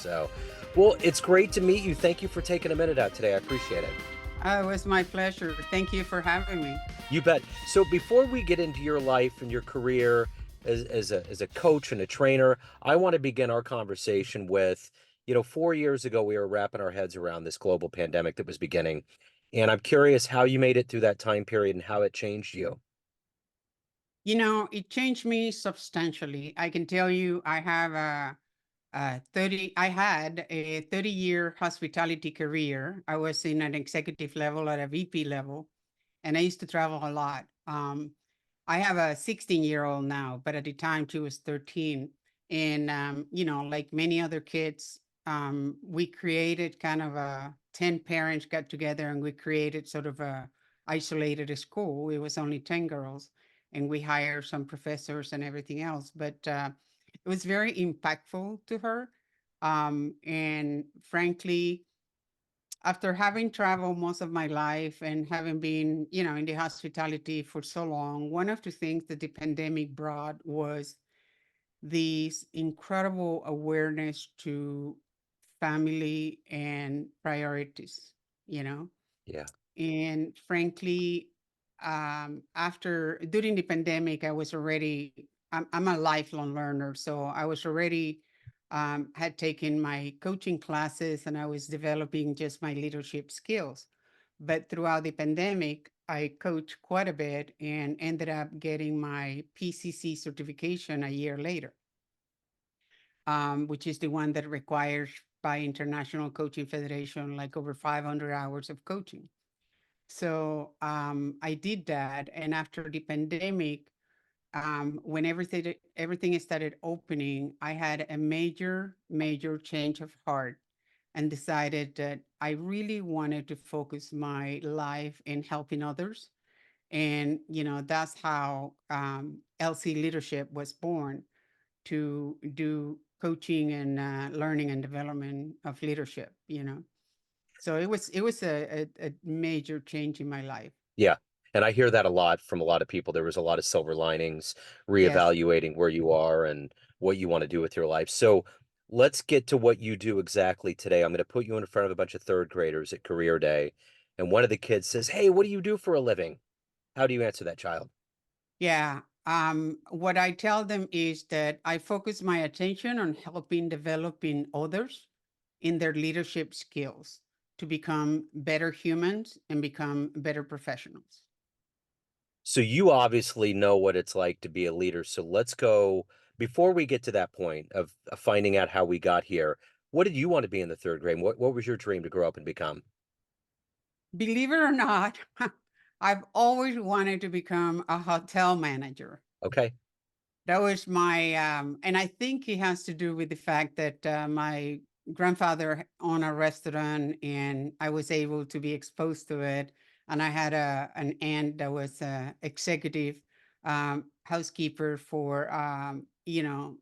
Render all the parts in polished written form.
So, well, it's great to meet you. Thank you for taking a minute out today. I appreciate it. It was my pleasure. Thank you for having me. You bet. So before we get into your life and your career as a coach and a trainer, I want to begin our conversation with, 4 years ago we were wrapping our heads around this global pandemic that was beginning. And I'm curious how you made it through that time period and how it changed you. It changed me substantially. I can tell you, I had a 30-year hospitality career. I was in an executive level at a VP level, and I used to travel a lot. I have a 16-year-old now, but at the time she was 13. And, like many other kids, we created kind of 10 parents got together and we created sort of a isolated school. It was only 10 girls and we hired some professors and everything else. But it was very impactful to her. And frankly, after having traveled most of my life and having been, in the hospitality for so long, one of the things that the pandemic brought was this incredible awareness to family and priorities, you know? Yeah. And frankly, after during the pandemic, I'm a lifelong learner. So I was already, had taken my coaching classes and I was developing just my leadership skills. But throughout the pandemic, I coached quite a bit and ended up getting my PCC certification a year later, which is the one that requires by International Coaching Federation, like over 500 hours of coaching. So I did that, and after the pandemic, when everything started opening, I had a major change of heart, and decided that I really wanted to focus my life in helping others, and that's how LC Leadership was born, to do coaching and learning and development of leadership. So it was a major change in my life. Yeah. And I hear that a lot from a lot of people. There was a lot of silver linings, Yes. reevaluating where you are and what you want to do with your life. So let's get to what you do exactly today. I'm going to put you in front of a bunch of third graders at career day. And one of the kids says, "Hey, what do you do for a living?" How do you answer that child? Yeah. What I tell them is that I focus my attention on helping developing others in their leadership skills to become better humans and become better professionals. So you obviously know what it's like to be a leader. So let's go before we get to that point of finding out how we got here. What did you want to be in the third grade? What was your dream to grow up and become? Believe it or not, I've always wanted to become a hotel manager. Okay. That was and I think it has to do with the fact that my grandfather owned a restaurant and I was able to be exposed to it. And I had an aunt that was a executive housekeeper for,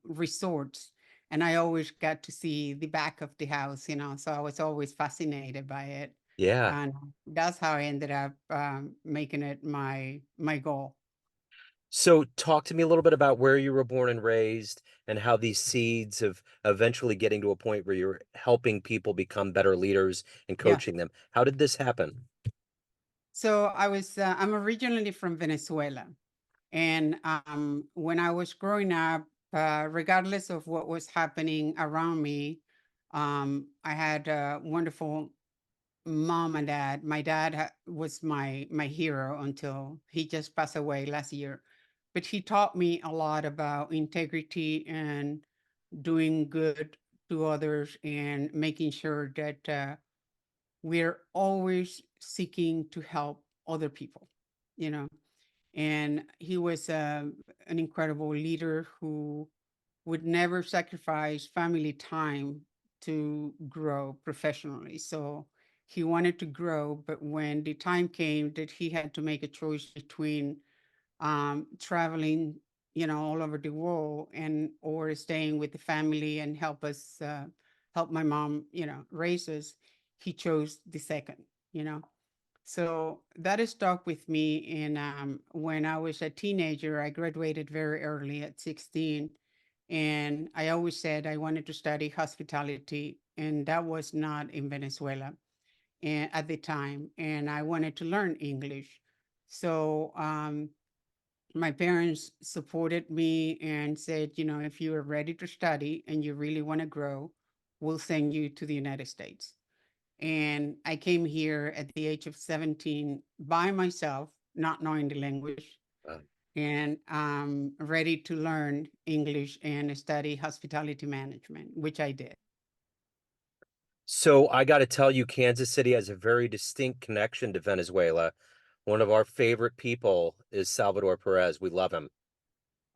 resorts. And I always got to see the back of the house, so I was always fascinated by it. Yeah. And that's how I ended up making it my goal. So talk to me a little bit about where you were born and raised and how these seeds of eventually getting to a point where you're helping people become better leaders and Yeah. coaching them. How did this happen? So I'm originally from Venezuela. And when I was growing up, regardless of what was happening around me, I had a wonderful mom and dad. My dad was my hero until he just passed away last year. But he taught me a lot about integrity and doing good to others and making sure that we're always seeking to help other people, you know. And he was an incredible leader who would never sacrifice family time to grow professionally. So he wanted to grow, but when the time came that he had to make a choice between traveling, all over the world, and or staying with the family and help my mom, raise us, he chose the second, you know. So that has stuck with me. And when I was a teenager, I graduated very early at 16. And I always said I wanted to study hospitality, and that was not in Venezuela and at the time. And I wanted to learn English. So my parents supported me and said, if you are ready to study and you really want to grow, we'll send you to the United States. And I came here at the age of 17 by myself, not knowing the language, Uh, and ready to learn English and study hospitality management, which I did. So I got to tell you, Kansas City has a very distinct connection to Venezuela. One of our favorite people is Salvador Perez. We love him.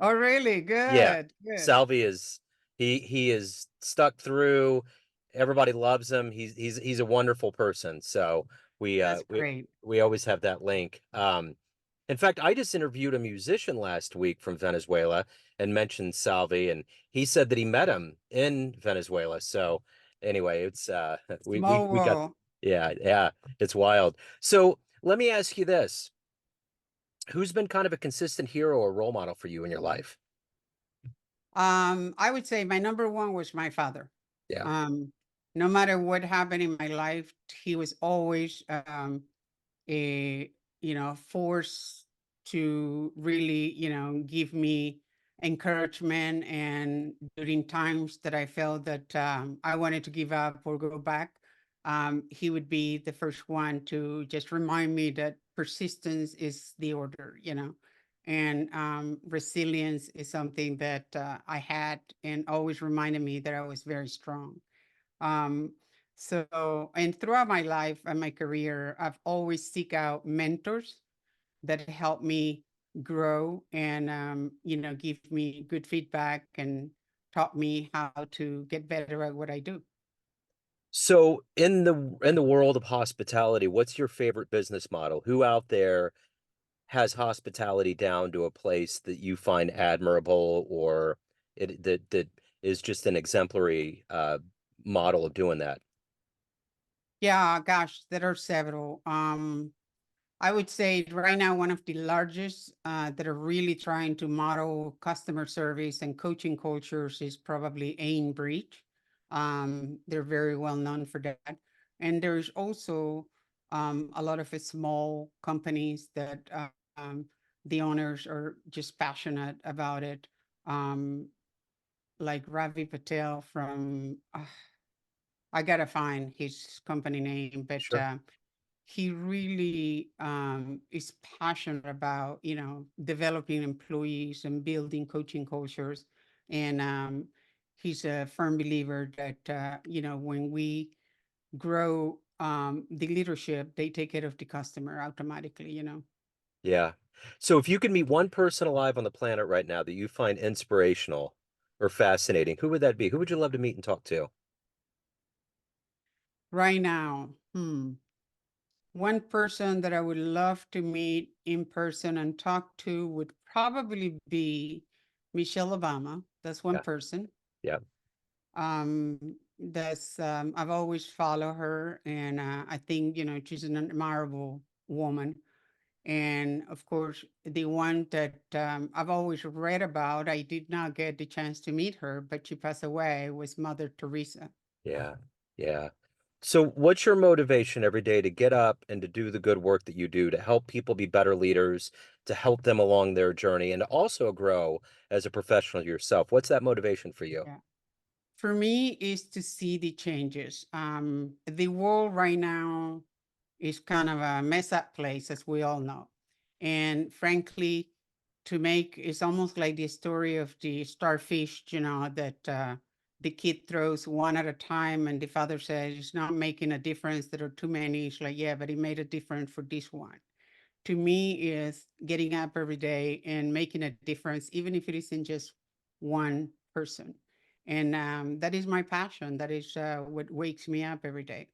Oh, really? Yeah, Good, good. Salvi is he is stuck through. Everybody loves him. He's a wonderful person. So we uh That's we great. we always have that link. In fact, I just interviewed a musician last week from Venezuela and mentioned Salvi, and he said that he met him in Venezuela. So anyway, it's Small we got world. yeah, it's wild. So let me ask you this. Who's been kind of a consistent hero or role model for you in your life? I would say my number one was my father. Yeah. Um, no matter what happened in my life, he was always a force to really give me encouragement, and during times that I felt that I wanted to give up or go back, he would be the first one to just remind me that persistence is the order, and resilience is something that I had, and always reminded me that I was very strong. um, and throughout my life and my career, I've always seek out mentors that help me grow, and give me good feedback and taught me how to get better at what I do. So in the world of hospitality, what's your favorite business model? Who out there has hospitality down to a place that you find admirable or that is just an exemplary model of doing that? Yeah, gosh, there are several. I would say right now, one of the largest that are really trying to model customer service and coaching cultures is probably Ainbridge. They're very well known for that. And there's also a lot of small companies that the owners are just passionate about it. Um, like Ravi Patel from, I gotta find his company name, but Sure. he really is passionate about developing employees and building coaching cultures, and he's a firm believer that when we grow the leadership, they take care of the customer automatically. Yeah. So if you could meet one person alive on the planet right now that you find inspirational or fascinating, who would that be? Who would you love to meet and talk to? Right now, one person that I would love to meet in person and talk to would probably be Michelle Obama. That's one Yeah. person. Yeah. That's I've always followed her, and I think she's an admirable woman. And of course, the one that I've always read about, I did not get the chance to meet her, but she passed away, was Mother Teresa. Yeah. Yeah. So what's your motivation every day to get up and to do the good work that you do to help people be better leaders, to help them along their journey, and to also grow as a professional yourself? What's that motivation for you? Yeah. For me, is to see the changes. The world right now is kind of a mess up place, as we all know. And frankly, to make it's almost like the story of the starfish, that the kid throws one at a time, and the father says it's not making a difference. There are too many. It's like, yeah, but it made a difference for this one. To me, is getting up every day and making a difference, even if it isn't just one person. And that is my passion. That is what wakes me up every day.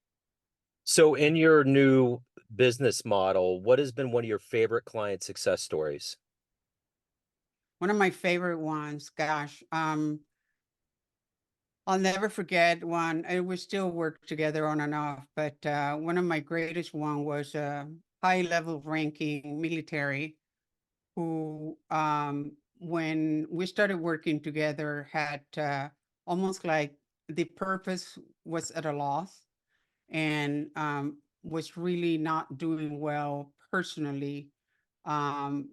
So in your new business model, what has been one of your favorite client success stories? One of my favorite ones, gosh, I'll never forget one. And we still work together on and off, but one of my greatest one was a high level ranking military who when we started working together, had almost like the purpose was at a loss, and was really not doing well personally,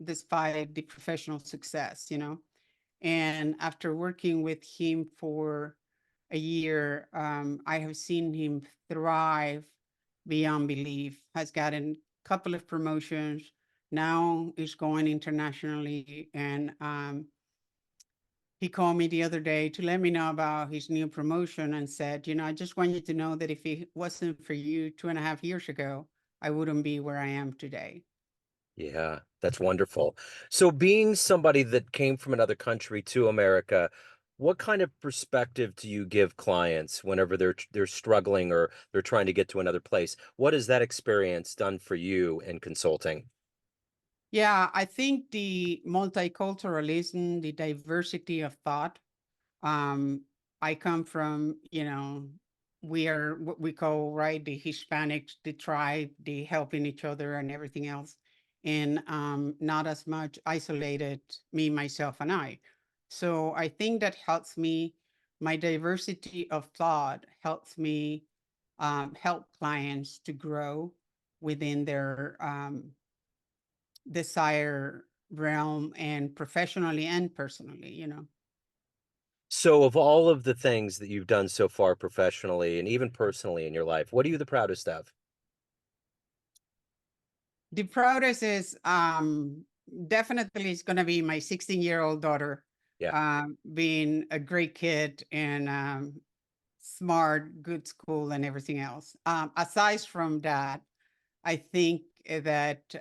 despite the professional success, you know. And after working with him for a year, I have seen him thrive beyond belief, has gotten a couple of promotions, now is going internationally. And he called me the other day to let me know about his new promotion and said, you know, I just want you to know that if it wasn't for you 2.5 years ago, I wouldn't be where I am today. Yeah, that's wonderful. So being somebody that came from another country to America, what kind of perspective do you give clients whenever they're struggling or they're trying to get to another place? What has that experience done for you in consulting? Yeah, I think the multiculturalism, the diversity of thought. Um, I come from, you know, we are what we call, right, the Hispanics, the tribe, the helping each other and everything else, and not as much isolated, me, myself, and I. So I think that helps me. My diversity of thought helps me help clients to grow within their desire realm, and professionally and personally, you know. So of all of the things that you've done so far professionally and even personally in your life, what are you the proudest of? The proudest is definitely it's going to be my 16-year-old daughter, Yeah. being a great kid and smart, good school, and everything else. Aside from that, I think that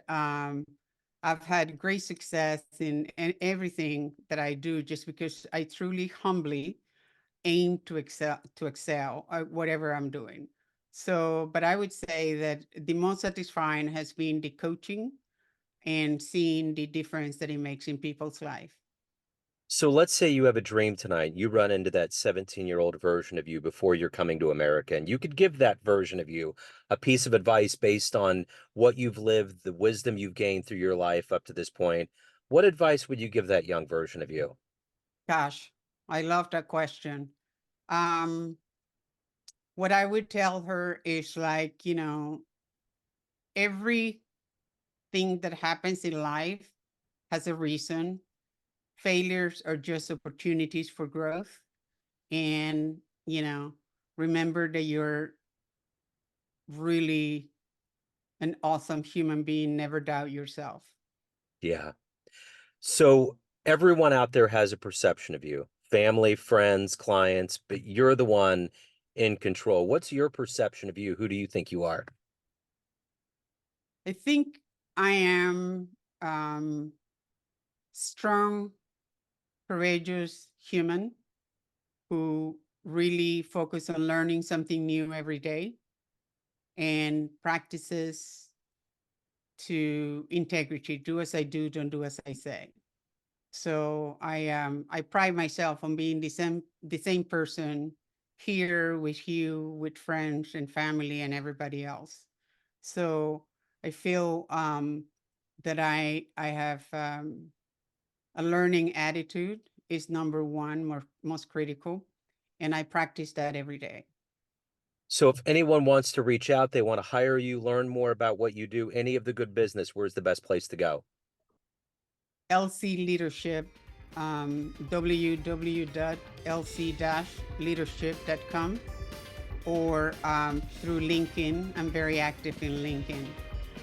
I've had great success in everything that I do, just because I truly, humbly aim to excel at whatever I'm doing. So, but I would say that the most satisfying has been the coaching and seeing the difference that it makes in people's life. So let's say you have a dream tonight. You run into that 17-year-old version of you before you're coming to America, and you could give that version of you a piece of advice based on what you've lived, the wisdom you've gained through your life up to this point. What advice would you give that young version of you? Gosh, I love that question. Um, what I would tell her is, like, you know, everything that happens in life has a reason. Failures are just opportunities for growth. And, you know, remember that you're really an awesome human being. Never doubt yourself. Yeah. So everyone out there has a perception of you, family, friends, clients, but you're the one in control. What's your perception of you? Who do you think you are? I think I am um, strong, courageous human who really focus on learning something new every day and practices to integrity. Do as I do, don't do as I say. So I pride myself on being the same person here with you, with friends and family and everybody else. So I feel that I have a learning attitude is number one, most critical, and I practice that every day. So if anyone wants to reach out, they want to hire you, learn more about what you do, any of the good business, where's the best place to go? LC Leadership, www.lc-leadership.com, or through LinkedIn. I'm very active in LinkedIn.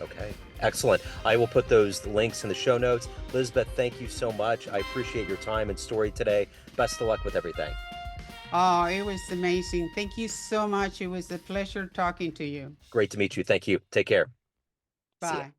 Okay, excellent. I will put those links in the show notes. Lisbeth, thank you so much. I appreciate your time and story today. Best of luck with everything. Oh, it was amazing. Thank you so much. It was a pleasure talking to you. Great to meet you. Thank you. Take care. See ya. Bye.